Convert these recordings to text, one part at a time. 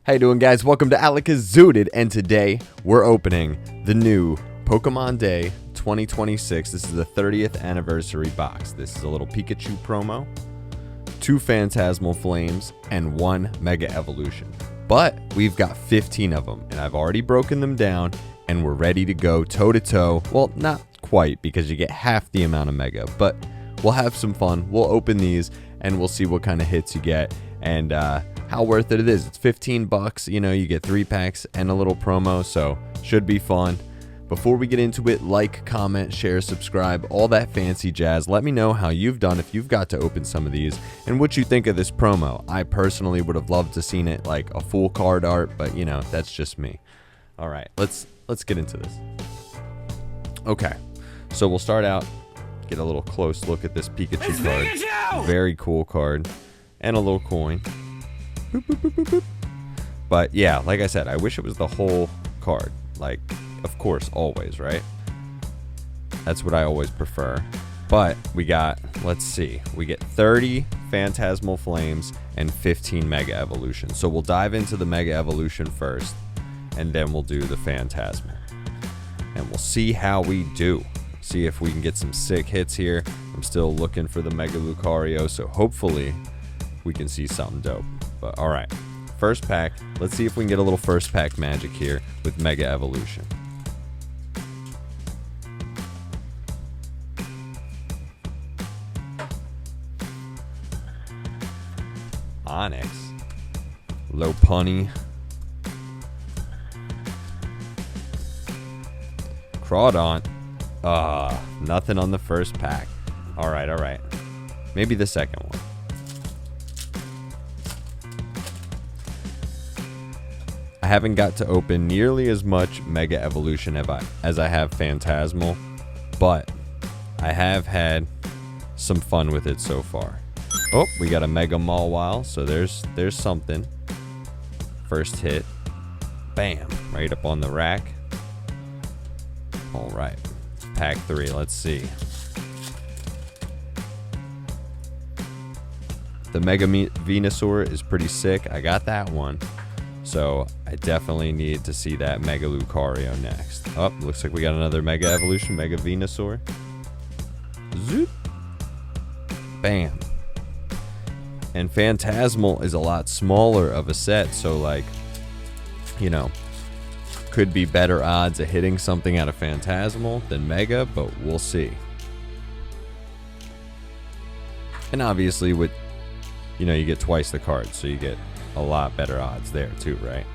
How you doing, guys? Welcome to Alakazooted, and today we're opening the new Pokemon Day 2026. This is the 30th anniversary box. This is a little Pikachu promo, 2 Phantasmal Flames, and 1 Mega Evolution. But we've got 15 of them, and I've already broken them down, and we're ready to go toe-to-toe. Well, not quite, because you get half the amount of Mega, but we'll have some fun. We'll open these, and we'll see what kind of hits you get, and how worth it is. It's 15 bucks. You know, you get 3 packs and a little promo, so should be fun. Before we get into it, like, comment, share, subscribe, all that fancy jazz. Let me know how you've done if you've got to open some of these and what you think of this promo. I personally would have loved to seen it like a full card art, but you know, that's just me. All right, let's get into this. Okay, so we'll start out, get a little close look at this Pikachu card. Pikachu! Very cool card, and a little coin. Boop, boop, boop, boop, boop. But yeah, like I said, I wish it was the whole card. Like, of course, always, right? That's what I always prefer. But we got, let's see, we get 30 Phantasmal Flames and 15 Mega Evolution. So we'll dive into the Mega Evolution first, and then we'll do the Phantasmal. And we'll see how we do. See if we can get some sick hits here. I'm still looking for the Mega Lucario, so hopefully we can see something dope. But all right, first pack. Let's see if we can get a little first pack magic here with Mega Evolution. Onyx, Lopunny, Crawdaunt. Nothing on the first pack. All right. Maybe the second one. I haven't got to open nearly as much Mega Evolution as I have Phantasmal, but I have had some fun with it so far. Oh, we got a Mega Mawile, so there's something. First hit. Bam, right up on the rack. All right, pack 3, let's see. The Mega Venusaur is pretty sick. I got that one. So I definitely need to see that Mega Lucario next. Oh, looks like we got another Mega Evolution, Mega Venusaur. Zoop. Bam. And Phantasmal is a lot smaller of a set, so like, you know, could be better odds of hitting something out of Phantasmal than Mega, but we'll see. And obviously with, you know, you get twice the cards, so you get a lot better odds there too, right?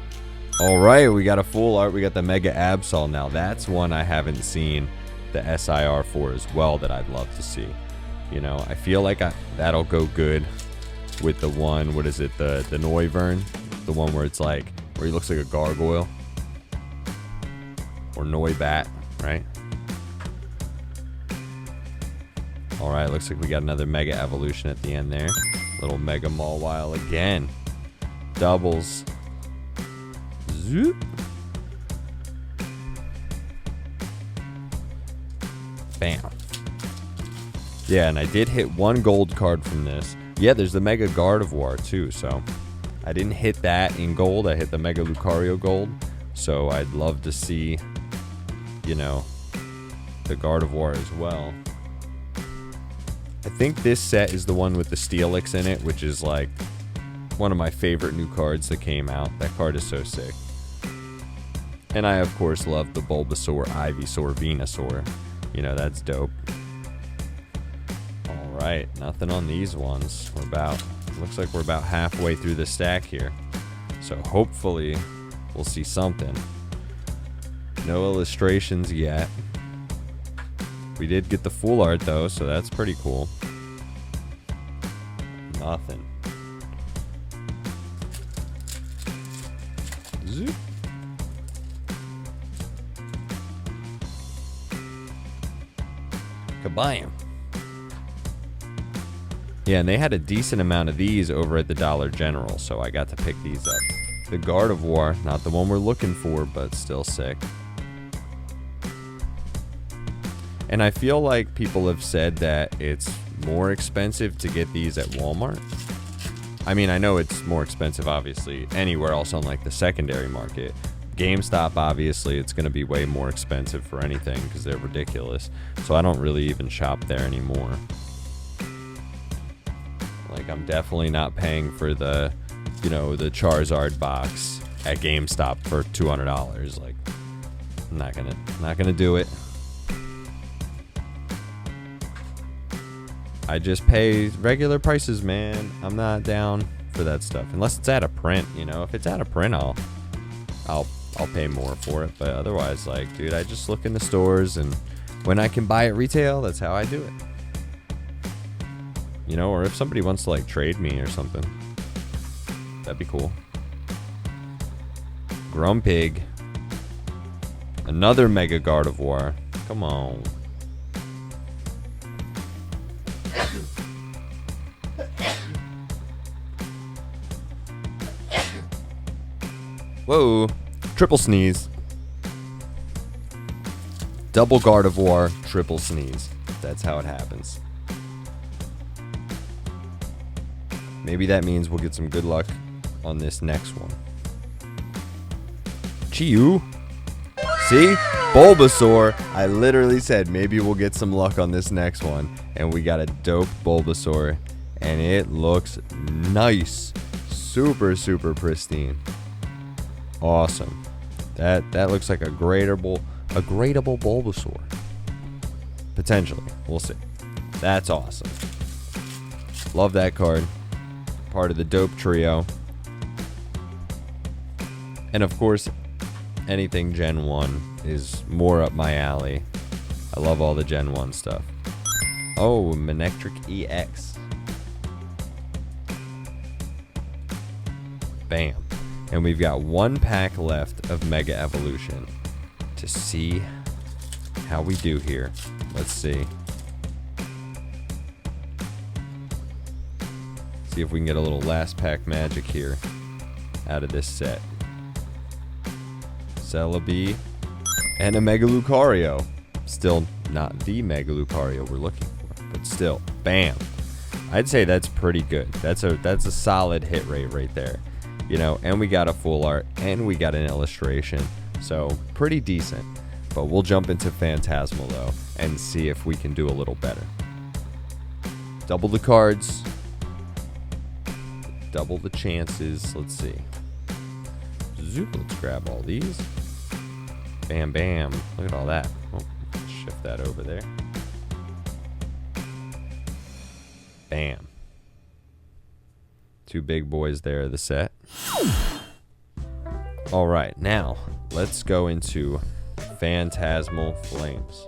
All right, we got a full art. We got the Mega Absol now. That's one I haven't seen the SIR for as well that I'd love to see. You know, I feel like that'll go good with the one, what is it, the Noivern? The one where it's like, where he looks like a gargoyle. Or Noibat, right? All right, looks like we got another Mega Evolution at the end there. Little Mega Mawile again. Doubles. Zoop. Bam. Yeah, and I did hit 1 gold card from this. Yeah, there's the Mega Gardevoir too, so I didn't hit that in gold. I hit the Mega Lucario gold. So I'd love to see, you know, the Gardevoir as well. I think this set is the one with the Steelix in it, which is like one of my favorite new cards that came out. That card is so sick. And I, of course, love the Bulbasaur, Ivysaur, Venusaur. You know, that's dope. All right, nothing on these ones. Looks like we're about halfway through the stack here. So hopefully we'll see something. No illustrations yet. We did get the full art though, so that's pretty cool. Nothing. Zoop. Kabam. Yeah, and they had a decent amount of these over at the Dollar General, so I got to pick these up. The Gardevoir, not the one we're looking for, but still sick. And I feel like people have said that it's more expensive to get these at Walmart. I mean, I know it's more expensive, obviously, anywhere else on like the secondary market. GameStop, obviously, it's going to be way more expensive for anything because they're ridiculous. So I don't really even shop there anymore. Like, I'm definitely not paying for the, you know, the Charizard box at GameStop for $200. Like, I'm not gonna do it. I just pay regular prices, man. I'm not down for that stuff unless it's out of print. You know, if it's out of print, I'll pay more for it. But otherwise, like, dude, I just look in the stores, and when I can buy it retail, that's how I do it. You know, or if somebody wants to like trade me or something, that'd be cool. Grumpig. Another Mega Gardevoir. Come on. Whoa. Triple sneeze. Double Gardevoir, triple sneeze. That's how it happens. Maybe that means we'll get some good luck on this next one. Chiyu. See? Bulbasaur. I literally said maybe we'll get some luck on this next one. And we got a dope Bulbasaur. And it looks nice. Super, super pristine. Awesome. That looks like a gradable Bulbasaur. Potentially. We'll see. That's awesome. Love that card. Part of the dope trio. And of course, anything Gen 1 is more up my alley. I love all the Gen 1 stuff. Oh, Manectric EX. Bam. And we've got one pack left of Mega Evolution to see how we do here. Let's see. See if we can get a little last pack magic here out of this set. Celebi and a Mega Lucario. Still not the Mega Lucario we're looking for, but still, bam. I'd say that's pretty good. That's a solid hit rate right there. You know, and we got a full art, and we got an illustration. So, pretty decent. But we'll jump into Phantasmal, though, and see if we can do a little better. Double the cards. Double the chances. Let's see. Zoop, let's grab all these. Bam, bam. Look at all that. Oh, shift that over there. Bam. Two big boys there of the set. All right, now let's go into Phantasmal Flames.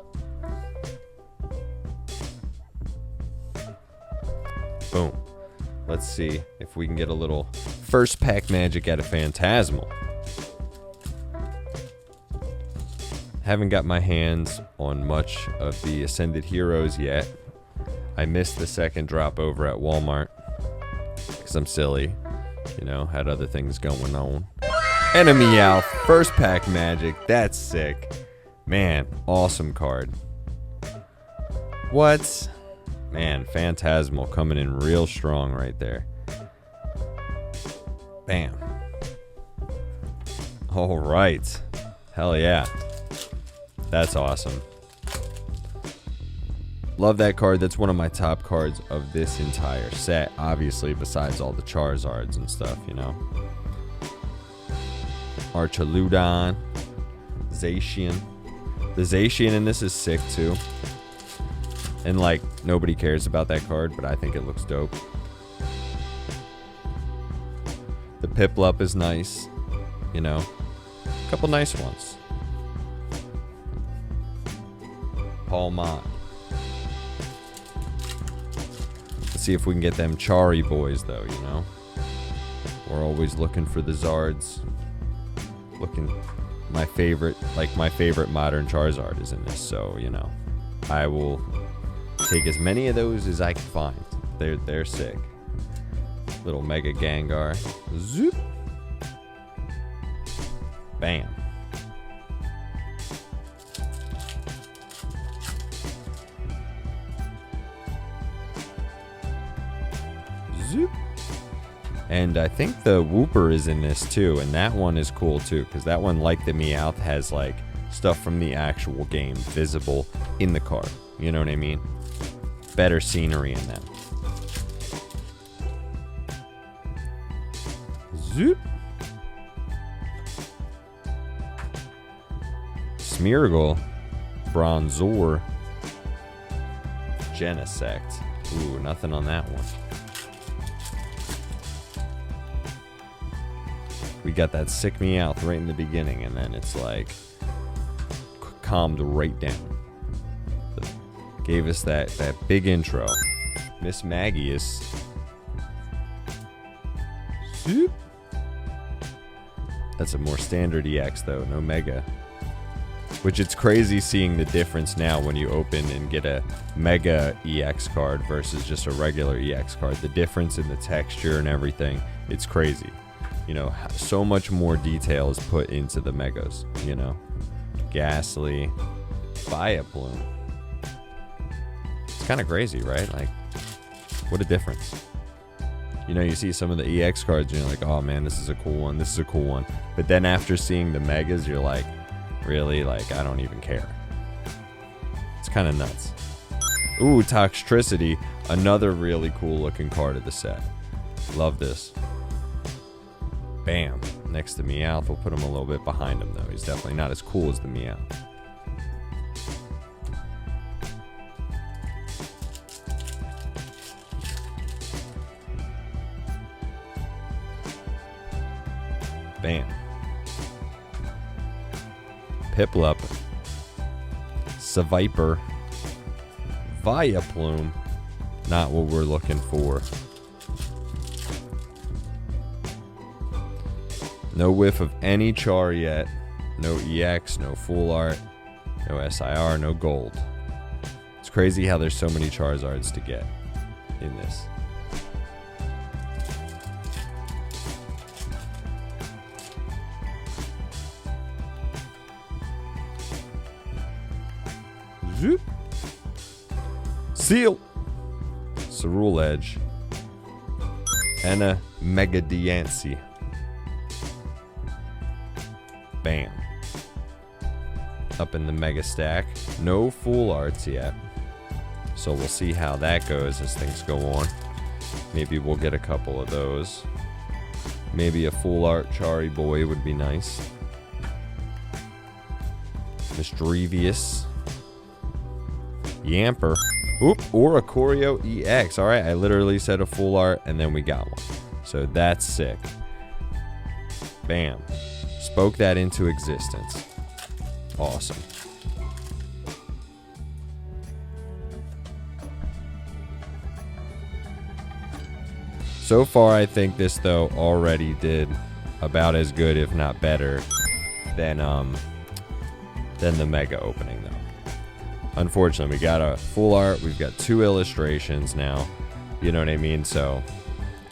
Boom. Let's see if we can get a little first pack magic out of Phantasmal. Haven't got my hands on much of the Ascended Heroes yet. I missed the second drop over at Walmart. Because I'm silly, you know, had other things going on. And a Meowth, first pack magic, that's sick. Man, awesome card. What? Man, Phantasmal coming in real strong right there. Bam. All right. Hell yeah. That's awesome. Love that card. That's one of my top cards of this entire set. Obviously, besides all the Charizards and stuff, you know. Archaludon. Zacian. The Zacian in this is sick, too. And, like, nobody cares about that card, but I think it looks dope. The Piplup is nice. You know. A couple nice ones. Palmont. See if we can get them Chari boys, though, you know. We're always looking for the Zards. Looking, my favorite modern Charizard is in this, so, you know. I will take as many of those as I can find. They're sick. Little Mega Gengar. Zoop. Bam. Zoop. And I think the Wooper is in this too, and that one is cool too, because that one, like the Meowth, has like stuff from the actual game visible in the card. You know what I mean? Better scenery in them. Zoop. Smeargle, Bronzor, Genesect. Ooh, nothing on that one. We got that sick Meowth right in the beginning, and then it's like calmed right down. Gave us that big intro. Miss Maggie is. Zoop. That's a more standard EX though, no Mega. Which it's crazy seeing the difference now when you open and get a Mega EX card versus just a regular EX card. The difference in the texture and everything, it's crazy. You know, so much more detail is put into the Megas, you know. Ghastly, Vileplume. It's kind of crazy, right? Like, what a difference. You know, you see some of the EX cards and you're like, oh man, this is a cool one, this is a cool one. But then after seeing the Megas, you're like, really? Like, I don't even care. It's kind of nuts. Ooh, Toxtricity. Another really cool looking card of the set. Love this. Bam. Next to Meowth. We'll put him a little bit behind him, though. He's definitely not as cool as the Meowth. Bam. Piplup, Seviper, Vileplume, not what we're looking for. No whiff of any char yet. No EX, no full art, no SIR, no gold. It's crazy how there's so many Charizards to get in this. Zoop. Seal. Cerule Edge. And a Mega Diancie. Bam. Up in the Mega Stack. No full arts yet. So we'll see how that goes as things go on. Maybe we'll get a couple of those. Maybe a full art Chari Boy would be nice. Misdrevious. Yamper. Oop, or a Choreo EX. Alright, I literally said a full art and then we got one. So that's sick. Bam. Spoke that into existence. Awesome. So far, I think this, though, already did about as good, if not better, than the Mega opening, though. Unfortunately, we got a full art. We've got 2 illustrations now. You know what I mean? So,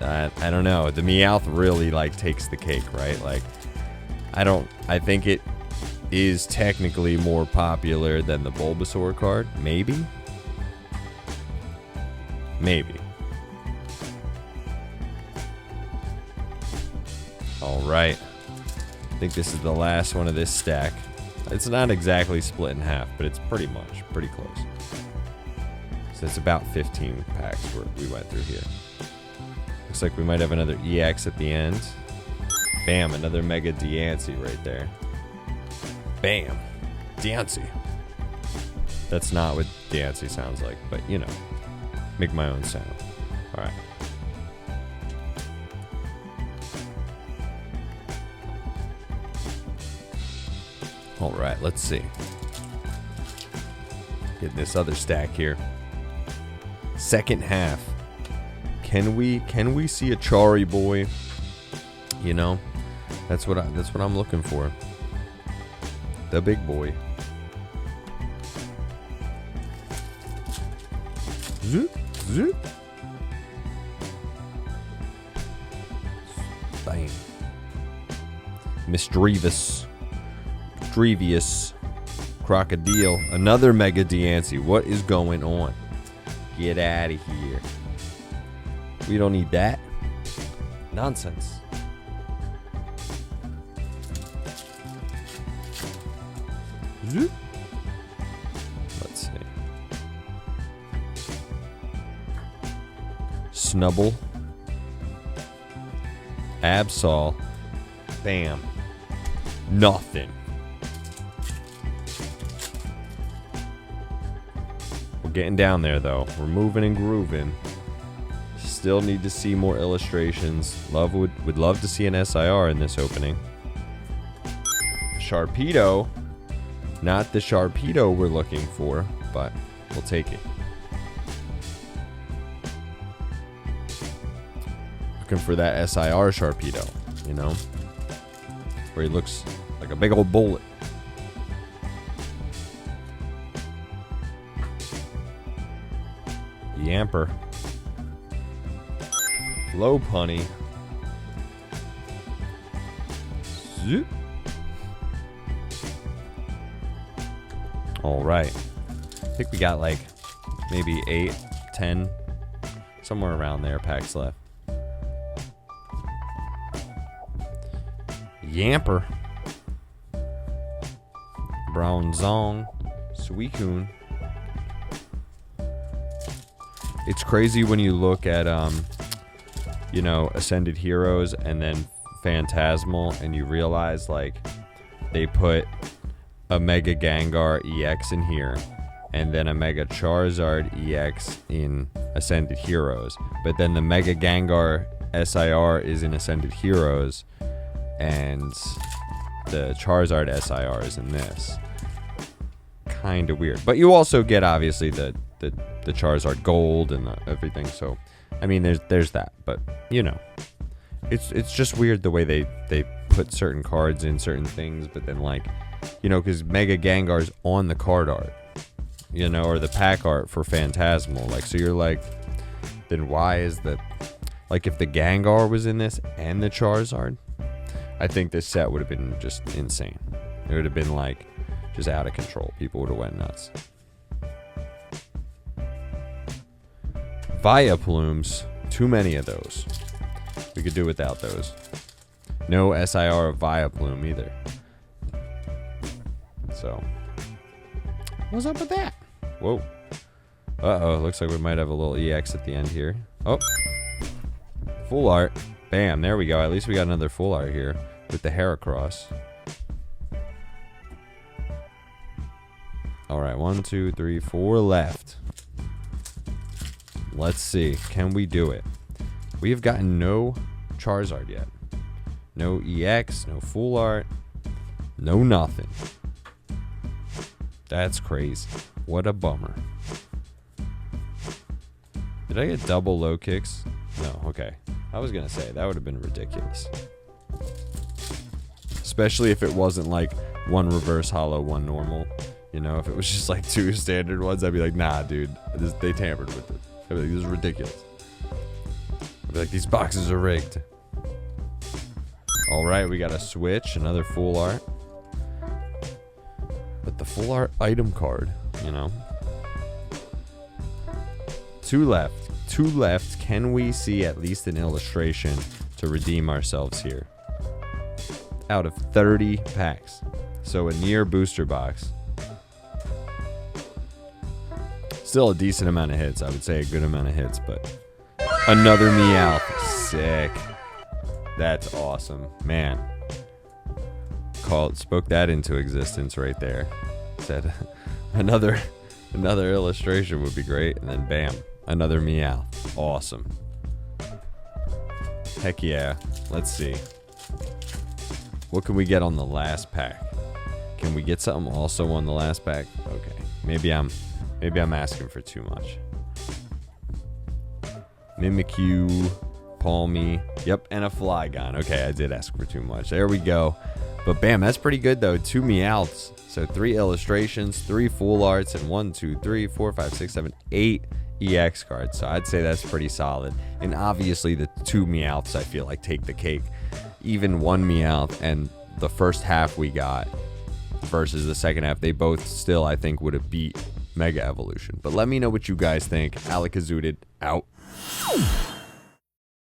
I don't know. The Meowth really, like, takes the cake, right? Like, I think it is technically more popular than the Bulbasaur card. Maybe? Maybe. Alright. I think this is the last one of this stack. It's not exactly split in half, but it's pretty close. So it's about 15 packs we went through here. Looks like we might have another EX at the end. Bam, another Mega Diancie right there. Bam. Diancie. That's not what Diancie sounds like, but you know. Make my own sound. Alright. Alright, let's see. Getting this other stack here. Second half. Can we see a Chari Boy? You know? That's what I'm looking for. The big boy. Zoop, zoop. Bam. Misdrevious. Crocodile. Another Mega Diancie. What is going on? Get out of here. We don't need that. Nonsense. Zoop. Let's see. Snubble. Absol. Bam. Nothing. We're getting down there though. We're moving and grooving. Still need to see more illustrations. Would love to see an SIR in this opening. Sharpedo. Not the Sharpedo we're looking for, but we'll take it. Looking for that SIR Sharpedo, you know? Where he looks like a big old bullet. Yamper. Low punny. Zoop. All right. I think we got like maybe 8, 10, somewhere around there packs left. Yamper. Brown Zong. Suicune. It's crazy when you look at you know, Ascended Heroes and then Phantasmal, and you realize like they put a Mega Gengar EX in here and then a Mega Charizard EX in Ascended Heroes, but then the Mega Gengar SIR is in Ascended Heroes and the Charizard SIR is in this. Kind of weird, but you also get obviously the Charizard Gold and everything, so I mean there's that, but you know, it's just weird the way they put certain cards in certain things, but then like, you know, because Mega Gengar's on the card art, you know, or the pack art for Phantasmal, like, so you're like, then why is the, like, if the Gengar was in this and the Charizard, I think this set would have been just insane. It would have been like just out of control. People would have went nuts. Vileplumes, too many of those. We could do without those. No SIR of Vileplume either. So, what's up with that? Whoa. Uh-oh, looks like we might have a little EX at the end here. Oh. Full art. Bam, there we go. At least we got another full art here with the Heracross. All right, 1, 2, 3, 4 left. Let's see. Can we do it? We have gotten no Charizard yet. No EX, no full art, no nothing. That's crazy. What a bummer. Did I get double low kicks? No, okay. I was gonna say, that would have been ridiculous. Especially if it wasn't like one reverse hollow, one normal. You know, if it was just like 2 standard ones, I'd be like, nah, dude, they tampered with it. I'd be like, this is ridiculous. I'd be like, these boxes are rigged. All right, we got a switch, another full art. But the full art item card, you know. 2 left. 2 left. Can we see at least an illustration to redeem ourselves here? Out of 30 packs. So a near booster box. Still a decent amount of hits. I would say a good amount of hits, but another Meowth. Sick. That's awesome. Man. Spoke that into existence right there. Said another illustration would be great, and then bam, another Meowth. Awesome. Heck yeah. Let's see. What can we get on the last pack? Can we get something also on the last pack? Okay. Maybe I'm asking for too much. Mimikyu, Palmy. Yep, and a Flygon. Okay, I did ask for too much. There we go. But bam, that's pretty good though. 2 Meowths. So 3 illustrations, 3 full arts, and 1, 2, 3, 4, 5, 6, 7, 8 EX cards. So I'd say that's pretty solid. And obviously the 2 Meowths I feel like take the cake. Even 1 Meowth and the first half we got versus the second half, they both still, I think, would have beat Mega Evolution. But let me know what you guys think. Alakazooted out.